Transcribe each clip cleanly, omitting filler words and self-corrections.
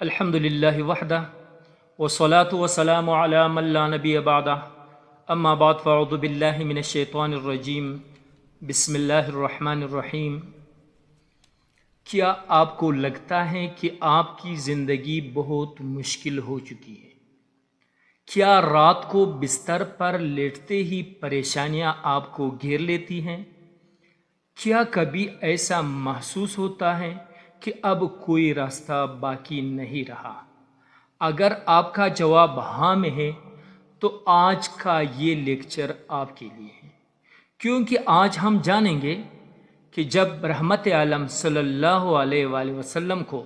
الحمد للہ وحدہ والصلاة والسلام علی من لا نبی بعدہ اما بعد فاعوذ باللہ من الشیطان الرجیم بسم اللہ الرحمن الرحیم۔ کیا آپ کو لگتا ہے کہ آپ کی زندگی بہت مشکل ہو چکی ہے؟ کیا رات کو بستر پر لیٹتے ہی پریشانیاں آپ کو گھیر لیتی ہیں؟ کیا کبھی ایسا محسوس ہوتا ہے کہ اب کوئی راستہ باقی نہیں رہا؟ اگر آپ کا جواب ہاں میں ہے تو آج کا یہ لیکچر آپ کے لیے ہے، کیونکہ آج ہم جانیں گے کہ جب رحمت عالم صلی اللہ علیہ وآلہ وسلم کو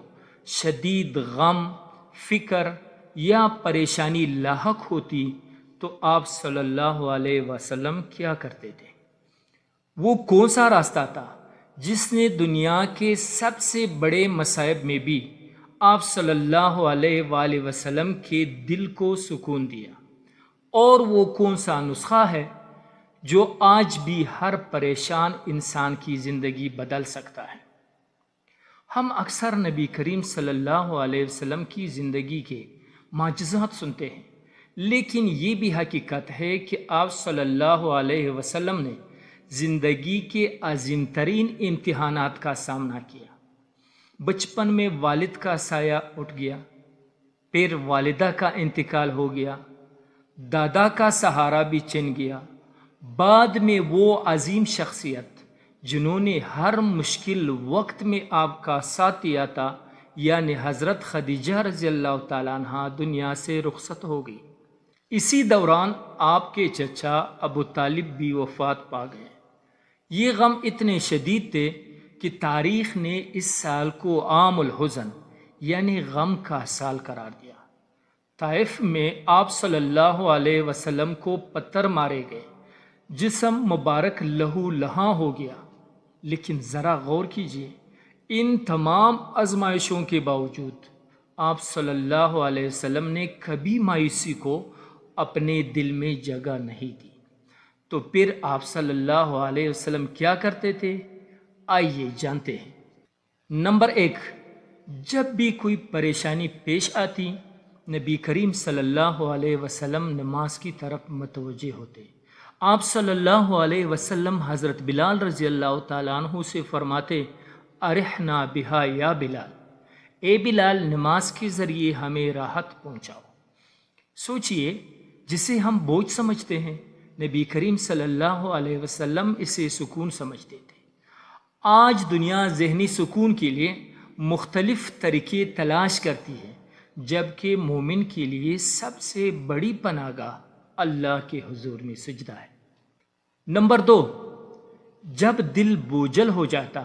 شدید غم، فکر یا پریشانی لاحق ہوتی تو آپ صلی اللہ علیہ وسلم کیا کرتے تھے؟ وہ کون سا راستہ تھا جس نے دنیا کے سب سے بڑے مصائب میں بھی آپ صلی اللہ علیہ وآلہ وسلم کے دل کو سکون دیا؟ اور وہ کون سا نسخہ ہے جو آج بھی ہر پریشان انسان کی زندگی بدل سکتا ہے؟ ہم اکثر نبی کریم صلی اللہ علیہ وسلم کی زندگی کے معجزات سنتے ہیں، لیکن یہ بھی حقیقت ہے کہ آپ صلی اللہ علیہ وسلم نے زندگی کے عظیم ترین امتحانات کا سامنا کیا۔ بچپن میں والد کا سایہ اٹھ گیا، پھر والدہ کا انتقال ہو گیا، دادا کا سہارا بھی چھن گیا، بعد میں وہ عظیم شخصیت جنہوں نے ہر مشکل وقت میں آپ کا ساتھ دیا تھا، یعنی حضرت خدیجہ رضی اللہ تعالیٰ عنہا دنیا سے رخصت ہو گئی۔ اسی دوران آپ کے چچا ابو طالب بھی وفات پا گئے۔ یہ غم اتنے شدید تھے کہ تاریخ نے اس سال کو عام الحزن یعنی غم کا سال قرار دیا۔ طائف میں آپ صلی اللہ علیہ وسلم کو پتھر مارے گئے، جسم مبارک لہو لہاں ہو گیا، لیکن ذرا غور کیجیے، ان تمام آزمائشوں کے باوجود آپ صلی اللہ علیہ وسلم نے کبھی مایوسی کو اپنے دل میں جگہ نہیں دی۔ تو پھر آپ صلی اللہ علیہ وسلم کیا کرتے تھے؟ آئیے جانتے ہیں۔ نمبر 1، جب بھی کوئی پریشانی پیش آتی، نبی کریم صلی اللہ علیہ وسلم نماز کی طرف متوجہ ہوتے۔ آپ صلی اللہ علیہ وسلم حضرت بلال رضی اللہ تعالیٰ عنہ سے فرماتے، ارحنا بہا یا بلال، اے بلال نماز کے ذریعے ہمیں راحت پہنچاؤ۔ سوچئے، جسے ہم بوجھ سمجھتے ہیں، نبی کریم صلی اللہ علیہ وسلم اسے سکون سمجھتے تھے۔ آج دنیا ذہنی سکون کے لیے مختلف طریقے تلاش کرتی ہے، جبکہ مومن کے لیے سب سے بڑی پناہ گاہ اللہ کے حضور میں سجدہ ہے۔ نمبر 2، جب دل بوجھل ہو جاتا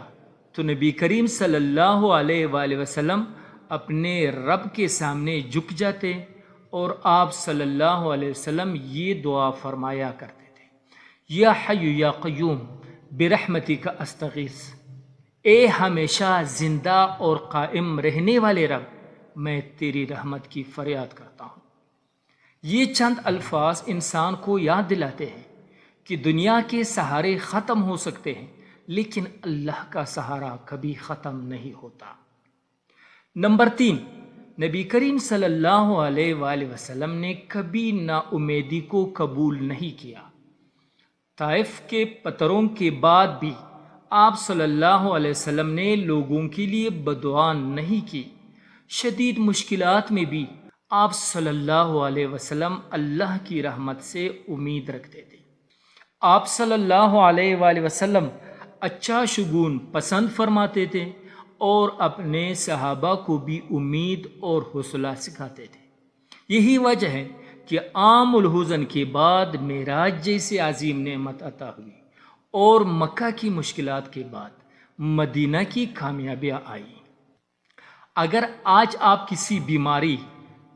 تو نبی کریم صلی اللہ علیہ وآلہ وسلم اپنے رب کے سامنے جھک جاتے اور آپ صلی اللہ علیہ وسلم یہ دعا فرمایا کرتے تھے، یا حی یا قیوم برحمتک استغیث، اے ہمیشہ زندہ اور قائم رہنے والے رب، میں تیری رحمت کی فریاد کرتا ہوں۔ یہ چند الفاظ انسان کو یاد دلاتے ہیں کہ دنیا کے سہارے ختم ہو سکتے ہیں، لیکن اللہ کا سہارا کبھی ختم نہیں ہوتا۔ نمبر 3، نبی کریم صلی اللہ علیہ وآلہ وسلم نے کبھی نا امیدی کو قبول نہیں کیا۔ طائف کے پتھروں کے بعد بھی آپ صلی اللہ علیہ وسلم نے لوگوں کے لیے بددعا نہیں کی۔ شدید مشکلات میں بھی آپ صلی اللہ علیہ وسلم اللہ کی رحمت سے امید رکھتے تھے۔ آپ صلی اللہ علیہ وآلہ وسلم اچھا شگون پسند فرماتے تھے اور اپنے صحابہ کو بھی امید اور حوصلہ سکھاتے تھے۔ یہی وجہ ہے کہ عام الحزن کے بعد معراج جیسی عظیم نعمت عطا ہوئی اور مکہ کی مشکلات کے بعد مدینہ کی کامیابیاں آئی۔ اگر آج آپ کسی بیماری،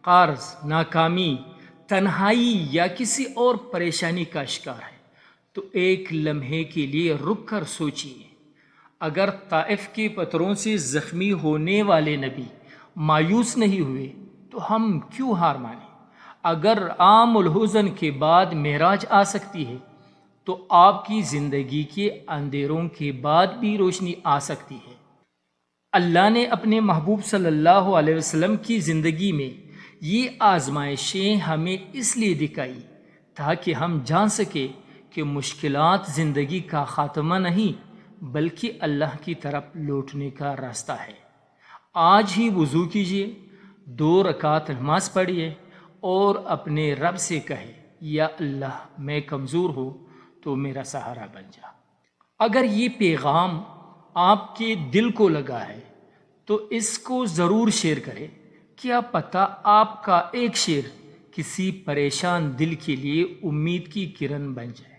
قرض، ناکامی، تنہائی یا کسی اور پریشانی کا شکار ہیں تو ایک لمحے کے لیے رک کر سوچیے، اگر طائف کے پتھروں سے زخمی ہونے والے نبی مایوس نہیں ہوئے تو ہم کیوں ہار مانیں؟ اگر عام الحزن کے بعد معراج آ سکتی ہے تو آپ کی زندگی کے اندھیروں کے بعد بھی روشنی آ سکتی ہے۔ اللہ نے اپنے محبوب صلی اللہ علیہ وسلم کی زندگی میں یہ آزمائشیں ہمیں اس لیے دکھائی تاکہ ہم جان سکیں کہ مشکلات زندگی کا خاتمہ نہیں بلکہ اللہ کی طرف لوٹنے کا راستہ ہے۔ آج ہی وضو کیجیے، 2 رکعت نماز پڑھیے اور اپنے رب سے کہے، یا اللہ میں کمزور ہوں تو میرا سہارا بن جا۔ اگر یہ پیغام آپ کے دل کو لگا ہے تو اس کو ضرور شیئر کریں۔ کیا پتہ آپ کا ایک شیئر کسی پریشان دل کے لیے امید کی کرن بن جائے۔